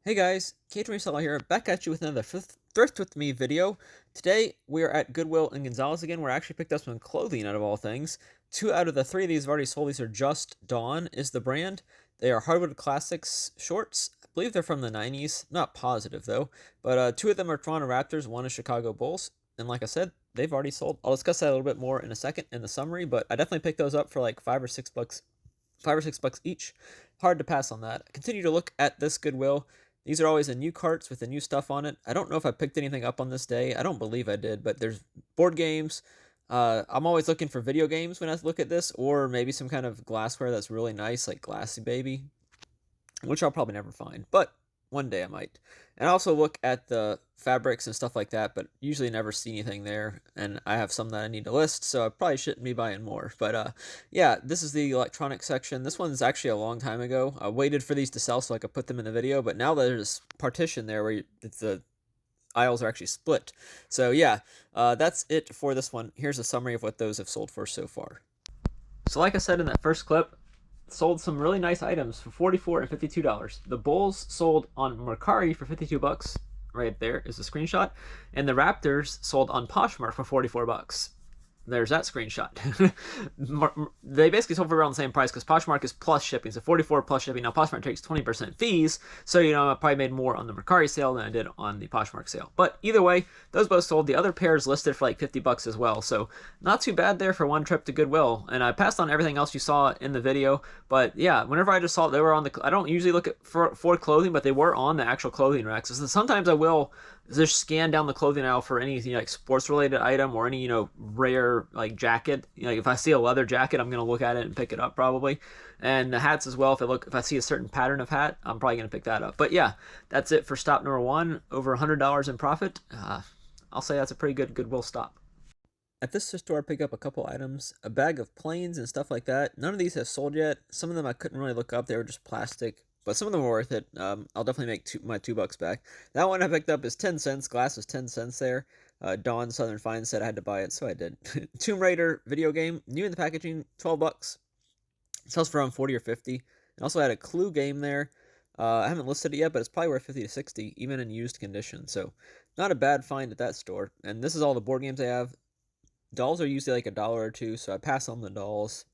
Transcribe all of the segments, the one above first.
Hey guys, Kate Reseller here, back at you with another Thrift with Me video. Today we are at Goodwill in Gonzales again, where I actually picked up some clothing out of all things. Two out of the three of these have already sold. These are Just Dawn is the brand. They are Hardwood Classics shorts. I believe they're from the 90s. Not positive though. But two of them are Toronto Raptors, one is Chicago Bulls. And like I said, they've already sold. I'll discuss that a little bit more in a second in the summary, but I definitely picked those up for like $5 or $6 each. Hard to pass on that. Continue to look at this Goodwill. These are always in new carts with the new stuff on it. I don't know if I picked anything up on this day. I don't believe I did, but there's board games. I'm always looking for video games when I look at this, or maybe some kind of glassware that's really nice, like Glassy Baby, which I'll probably never find, but one day I might. And I also look at the fabrics and stuff like that, but usually never see anything there. And I have some that I need to list, so I probably shouldn't be buying more. But yeah, this is the electronic section. This one's actually a long time ago. I waited for these to sell so I could put them in the video, but now there's partition there where the aisles are actually split. So yeah, that's it for this one. Here's a summary of what those have sold for so far. So like I said in that first clip, sold some really nice items for $44 and $52. The Bulls sold on Mercari for $52. Right there is a screenshot. And the Raptors sold on Poshmark for $44. There's that screenshot. They basically sold for around the same price because Poshmark is plus shipping, so 44 plus shipping. Now Poshmark takes 20% fees, so I probably made more on the Mercari sale than I did on the Poshmark sale. But either way, those both sold. The other pairs listed for like $50 as well, so not too bad there for one trip to Goodwill. And I passed on everything else you saw in the video, but yeah, whenever I just saw it, they were on the. I don't usually look at for clothing, but they were on the actual clothing racks. So sometimes I will just scan down the clothing aisle for any like sports related item or any rare like jacket. If I see a leather jacket, I'm gonna look at it and pick it up probably. And the hats as well. If I see a certain pattern of hat, I'm probably gonna pick that up. But yeah, that's it for stop number one. Over $100 in profit. I'll say that's a pretty good Goodwill stop. At this store, I picked up a couple items, a bag of planes and stuff like that. None of these have sold yet. Some of them I couldn't really look up; they were just plastic. But some of them were worth it. I'll definitely make my $2 back. That one I picked up is 10 cents. Glass was 10 cents there. Dawn Southern Fine said I had to buy it, so I did. Tomb Raider video game, new in the packaging, $12. It sells for around 40 or 50. And also had a Clue game there. I haven't listed it yet, but it's probably worth 50 to 60, even in used condition. So not a bad find at that store. And this is all the board games I have. Dolls are usually like $1 or $2, so I pass on the dolls.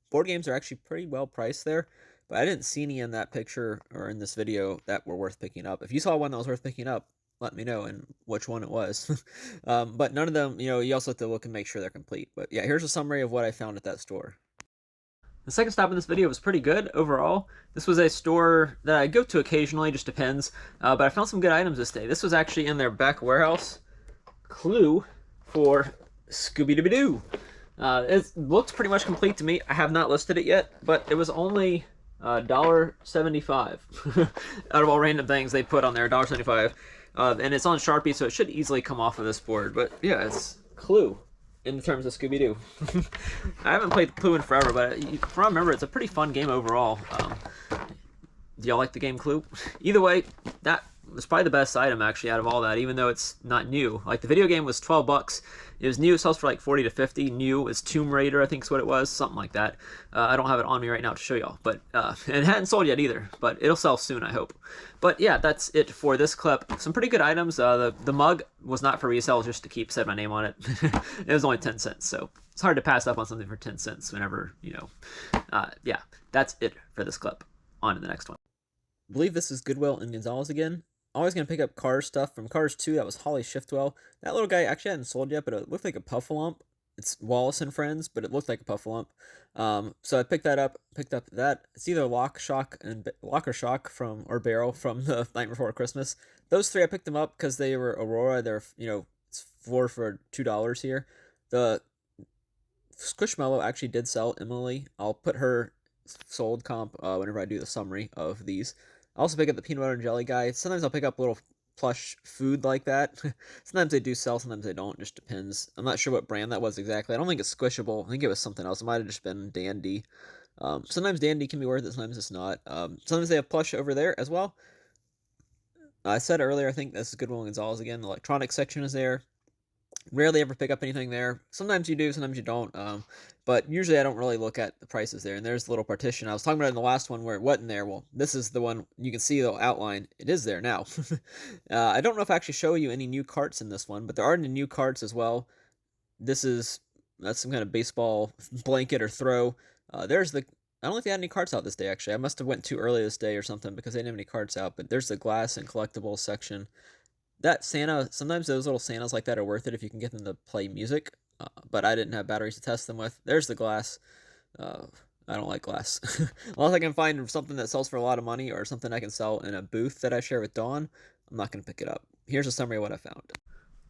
Board games are actually pretty well priced there, but I didn't see any in that picture or in this video that were worth picking up. If you saw one that was worth picking up, let me know and which one it was. But none of them, you also have to look and make sure they're complete. But yeah, here's a summary of what I found at that store. The second stop in this video was pretty good overall. This was a store that I go to occasionally, just depends. But I found some good items this day. This was actually in their back warehouse. Clue for Scooby-Dooby-Doo. It looks pretty much complete to me. I have not listed it yet, but it was only $1.75 out of all random things they put on there. $1.75, and it's on Sharpie, so it should easily come off of this board. But yeah, it's Clue in terms of Scooby-Doo. I haven't played Clue in forever, but from what I remember, it's a pretty fun game overall. Do y'all like the game Clue? Either way, that was probably the best item actually out of all that, even though it's not new. Like the video game was $12. It was new. It sells for like 40 to 50. New is Tomb Raider, I think is what it was, something like that. I don't have it on me right now to show y'all, but and it hadn't sold yet either. But it'll sell soon, I hope. But yeah, that's it for this clip. Some pretty good items. The mug was not for resale, just to said my name on it. It was only 10 cents, so it's hard to pass up on something for 10 cents whenever yeah, that's it for this clip. On to the next one. I believe this is Goodwill in Gonzales again. Always going to pick up Cars stuff from Cars 2. That was Holly Shiftwell. That little guy actually hadn't sold yet, but it looked like a Puffalump. It's Wallace and Friends, but it looked like a Puffalump. So I picked that up. Picked up that. It's either Lock or Shock from or Barrel from the Night Before Christmas. Those three I picked them up because they were Aurora. They're it's for $2 here. The Squishmallow actually did sell Emily. I'll put her sold comp whenever I do the summary of these. I also pick up the peanut butter and jelly guy. Sometimes I'll pick up little plush food like that. Sometimes they do sell, sometimes they don't. Just depends. I'm not sure what brand that was exactly. I don't think it's Squishable. I think it was something else. It might have just been Dandy. Sometimes Dandy can be worth it, sometimes it's not. Sometimes they have plush over there as well. I said earlier, I think this is Goodwill Gonzales again. The electronics section is there. Rarely ever pick up anything there. Sometimes you do, sometimes you don't. But usually I don't really look at the prices there. And there's the little partition I was talking about in the last one where it wasn't there. Well, this is the one you can see the outline. It is there now. I don't know if I actually show you any new carts in this one, but there are new carts as well. That's some kind of baseball blanket or throw. There's the I don't know if they had any carts out this day, actually. I must have went too early this day or something because they didn't have any carts out. But there's the glass and collectibles section. That Santa, sometimes those little Santas like that are worth it if you can get them to play music. But I didn't have batteries to test them with. There's the glass. I don't like glass. Unless I can find something that sells for a lot of money or something I can sell in a booth that I share with Dawn, I'm not going to pick it up. Here's a summary of what I found.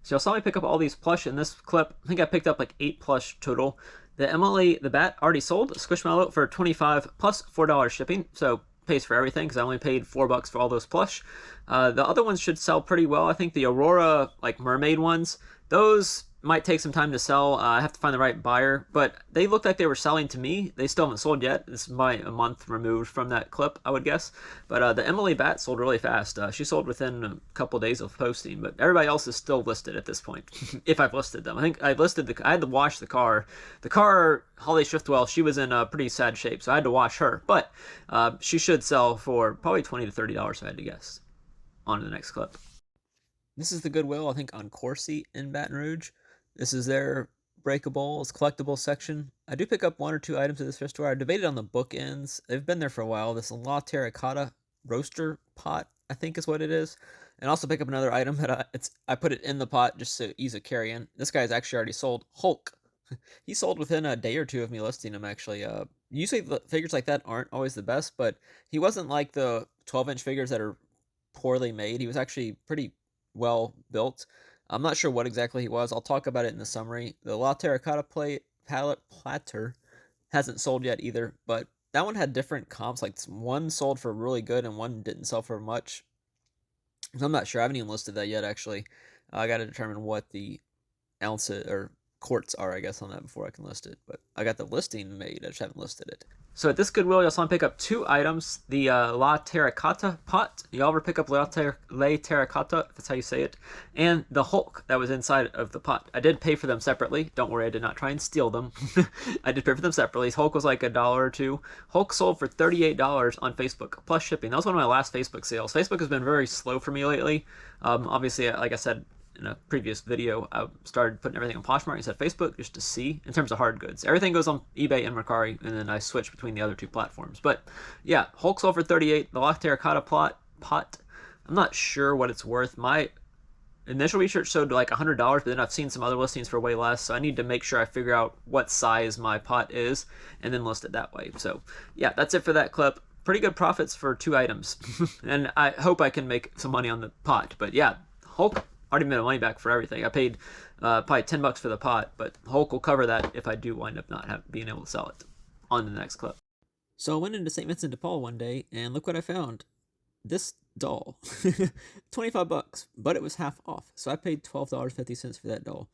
So y'all saw me pick up all these plush in this clip. I think I picked up like 8 plush total. The Emily the Bat already sold. Squishmallow for $25 plus $4 shipping. So pays for everything because I only paid $4 for all those plush. The other ones should sell pretty well. I think the Aurora like mermaid ones, those might take some time to sell. I have to find the right buyer, but they looked like they were selling to me. They still haven't sold yet. This is by a month removed from that clip, I would guess. But the Emily Bat sold really fast. She sold within a couple days of posting, but everybody else is still listed at this point, if I've listed them. I think I had to wash the car. The car, Holly Shiftwell, she was in a pretty sad shape, so I had to wash her. But she should sell for probably $20 to $30, if I had to guess. On to the next clip. This is the Goodwill, I think, on Coursey in Baton Rouge. This is their breakables, collectibles section. I do pick up 1 or 2 items at this thrift store. I debated on the bookends. They've been there for a while. This La Terracotta roaster pot, I think is what it is. And also pick up another item that I put it in the pot just to ease a carry-in. This guy's actually already sold. Hulk. He sold within a day or two of me listing him, actually. Usually the figures like that aren't always the best, but he wasn't like the 12-inch figures that are poorly made. He was actually pretty well built. I'm not sure what exactly he was. I'll talk about it in the summary. The La Terracotta palette platter hasn't sold yet either, but that one had different comps. Like one sold for really good and one didn't sell for much. So I'm not sure. I haven't even listed that yet, actually. I got to determine what the ounces or quarts are, I guess, on that before I can list it. But I got the listing made. I just haven't listed it. So at this Goodwill, you'll saw me pick up 2 items. The La Terracotta pot. Y'all ever pick up La Terracotta, if that's how you say it. And the Hulk that was inside of the pot. I did pay for them separately. Don't worry, I did not try and steal them. I did pay for them separately. Hulk was like $1 or $2. Hulk sold for $38 on Facebook, plus shipping. That was one of my last Facebook sales. Facebook has been very slow for me lately. Obviously, like I said, in a previous video, I started putting everything on Poshmark instead of Facebook just to see in terms of hard goods. Everything goes on eBay and Mercari, and then I switch between the other 2 platforms. But yeah, Hulk sold for $38. The La Terracotta pot, I'm not sure what it's worth. My initial research showed like $100, but then I've seen some other listings for way less, so I need to make sure I figure out what size my pot is and then list it that way. So yeah, that's it for that clip. Pretty good profits for 2 items, and I hope I can make some money on the pot. But yeah, Hulk already made my money back for everything. I paid probably $10 for the pot, but Hulk will cover that if I do wind up not being able to sell it. On to the next clip. So I went into St. Vincent de Paul one day, and look what I found. This doll. $25, but it was half off. So I paid $12.50 for that doll.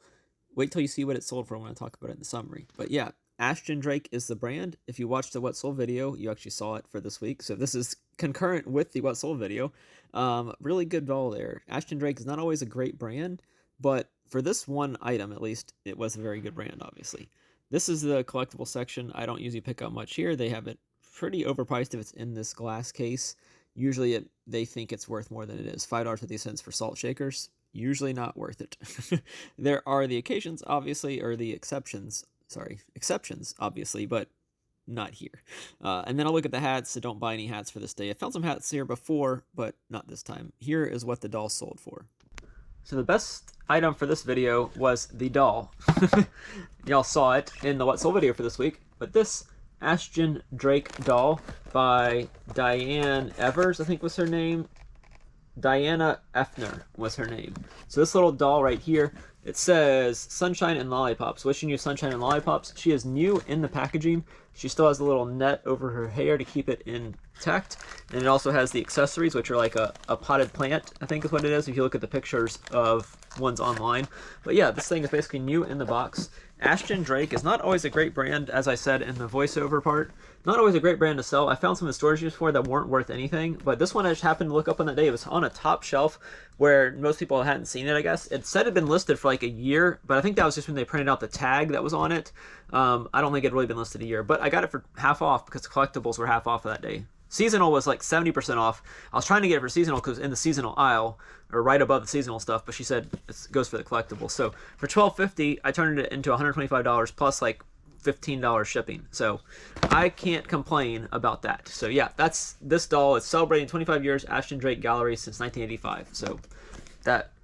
Wait till you see what it sold for when I talk about it in the summary. But yeah, Ashton Drake is the brand. If you watched the What Sold video, you actually saw it for this week. So this is concurrent with the What Sold video. Really good doll there. Ashton Drake is not always a great brand, but for this one item, at least, it was a very good brand, obviously. This is the collectible section. I don't usually pick up much here. They have it pretty overpriced if it's in this glass case. Usually they think it's worth more than it is. $5.50 for salt shakers. Usually not worth it. There are the occasions, obviously, or the exceptions, obviously, but not here. And then I'll look at the hats, so don't buy any hats for this day. I found some hats here before, but not this time. Here is what the doll sold for. So the best item for this video was the doll. Y'all saw it in the What Sold video for this week, but this Ashton Drake doll by Diane Evers, I think was her name. Diana Effner was her name. So this little doll right here, it says Sunshine and Lollipops. Wishing you sunshine and lollipops. She is new in the packaging. She still has a little net over her hair to keep it intact. And it also has the accessories, which are like a potted plant, I think is what it is, if you look at the pictures of ones online. But yeah, this thing is basically new in the box. Ashton Drake is not always a great brand, as I said in the voiceover part. Not always a great brand to sell. I found some in stores before that weren't worth anything, but this one I just happened to look up on that day. It was on a top shelf where most people hadn't seen it, I guess. It said it had been listed for like a year, but I think that was just when they printed out the tag that was on it. I don't think it had really been listed a year, but I got it for half off because the collectibles were half off that day. Seasonal was like 70% off. I was trying to get it for seasonal because in the seasonal aisle, or right above the seasonal stuff, but she said it goes for the collectibles. So for $12.50, I turned it into $125 plus like $15 shipping. So I can't complain about that. So yeah, that's this doll. It's celebrating 25 years Ashton Drake Gallery since 1985. So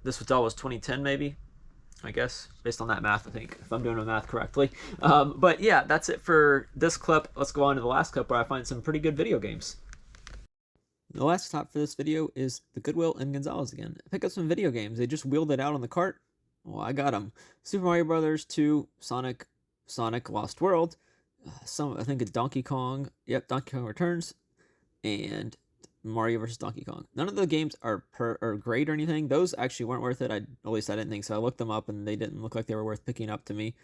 this doll was 2010 maybe, I guess, based on that math, I think, if I'm doing the math correctly. But yeah, that's it for this clip. Let's go on to the last clip where I find some pretty good video games. The last stop for this video is the Goodwill in Gonzales again. I picked up some video games. They just wheeled it out on the cart. Well, I got them. Super Mario Brothers 2, Sonic Lost World, I think it's Donkey Kong. Yep, Donkey Kong Returns, and Mario vs. Donkey Kong. None of the games are great or anything. Those actually weren't worth it. At least I didn't think so. I looked them up and they didn't look like they were worth picking up to me.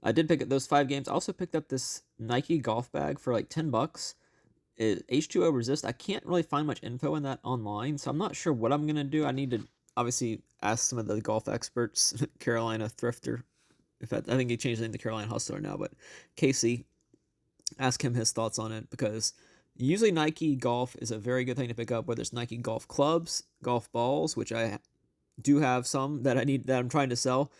I did pick up those 5 games. I also picked up this Nike golf bag for like $10. H2O Resist. I can't really find much info on that online, so I'm not sure what I'm gonna do. I need to obviously ask some of the golf experts, Carolina Thrifter. I think he changed the name to Carolina Hustler now, but Casey, ask him his thoughts on it, because usually Nike golf is a very good thing to pick up, whether it's Nike golf clubs, golf balls, which I do have some that I'm trying to sell.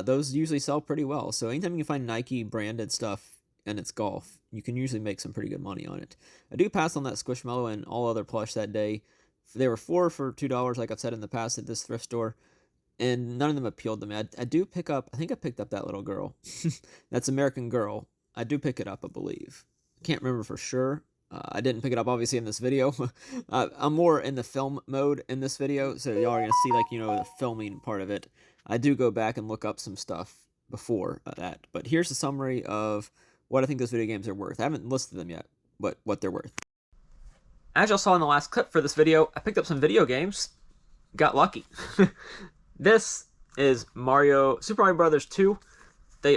Those usually sell pretty well. So anytime you can find Nike branded stuff and it's golf, you can usually make some pretty good money on it. I do pass on that Squishmallow and all other plush that day. They were 4 for $2, like I've said in the past at this thrift store, and none of them appealed to me. I do pick up, I think I picked up that little girl. That's American Girl. I do pick it up, I believe. Can't remember for sure. I didn't pick it up, obviously, in this video. I'm more in the film mode in this video, so y'all are going to see, like, the filming part of it. I do go back and look up some stuff before that. But here's a summary of what I think those video games are worth. I haven't listed them yet, but what they're worth. As y'all saw in the last clip for this video, I picked up some video games. Got lucky. This is Super Mario Brothers 2.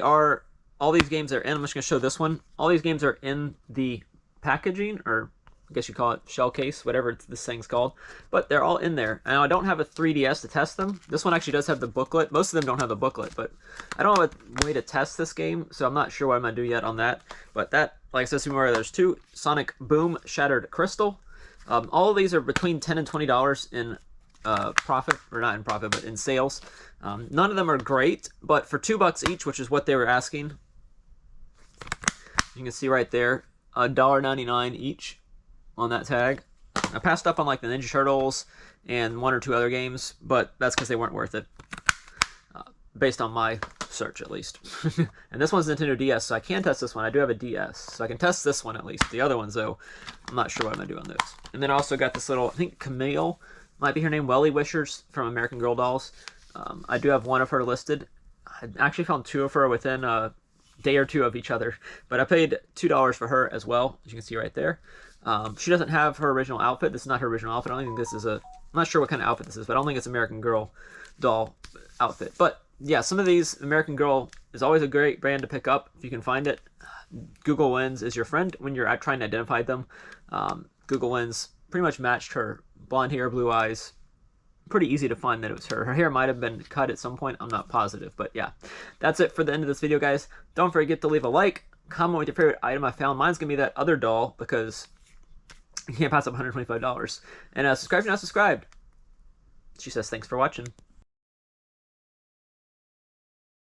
All these games are in, I'm just going to show this one. All these games are in the packaging, or I guess you call it shell case, whatever this thing's called. But they're all in there. Now, I don't have a 3DS to test them. This one actually does have the booklet. Most of them don't have the booklet, but I don't have a way to test this game, so I'm not sure what I'm going to do yet on that. But that, like I said, Super Mario Brothers 2, Sonic Boom Shattered Crystal. All of these are between $10 and $20 in profit, or not in profit, but in sales. None of them are great, but for $2 each, which is what they were asking, you can see right there, $1.99 each on that tag. I passed up on like the Ninja Turtles and 1 or 2 other games, but that's because they weren't worth it, based on my search at least. And this one's Nintendo DS, so I can test this one. I do have a DS, so I can test this one at least. The other ones, though, I'm not sure what I'm going to do on those. And then I also got this little, I think Camille might be her name, Welly Wishers from American Girl Dolls. I do have one of her listed. I actually found 2 of her within a day or 2 of each other, but I paid $2 for her as well, as you can see right there. She doesn't have her original outfit. This is not her original outfit. I don't think this is I'm not sure what kind of outfit this is, but I don't think it's American Girl doll outfit. But yeah, some of these, American Girl is always a great brand to pick up if you can find it. Google Lens is your friend when you're trying to identify them. Google Lens pretty much matched her. Blonde hair, blue eyes. Pretty easy to find that it was her. Her hair might have been cut at some point. I'm not positive, but yeah. That's it for the end of this video, guys. Don't forget to leave a like, comment with your favorite item I found. Mine's going to be that other doll, because you can't pass up $125. And subscribe if you're not subscribed. She says thanks for watching.